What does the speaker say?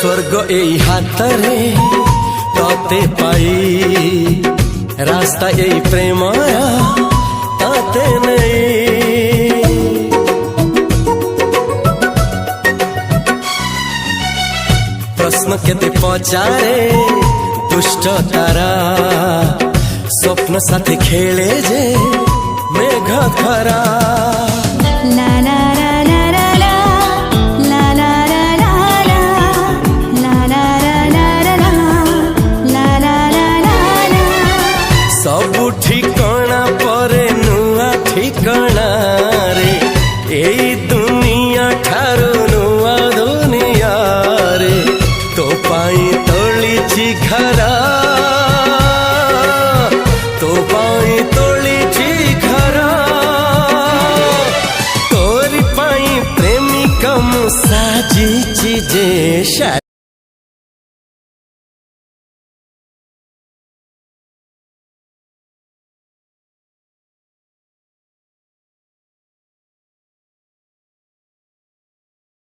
स्वर्ग एई हातरे तते पाई रास्ता एई प्रेमया ताते नहीं। प्रश्न केते पचारे दुष्ट तारा स्वप्न साथी खेले जे मेघ खरा। ला ला ला ला ला ला ला ला ला ला ला ला ला ला ला। सबु ठिकाना परे नुआ ठिकाना रे एई दुनिया ठारू नुआ दुनिया रे। तो पाई तोलिछि घरा तो पाई तोलिछि घरा तोरी पाई प्रेमिका मु साजिछि जे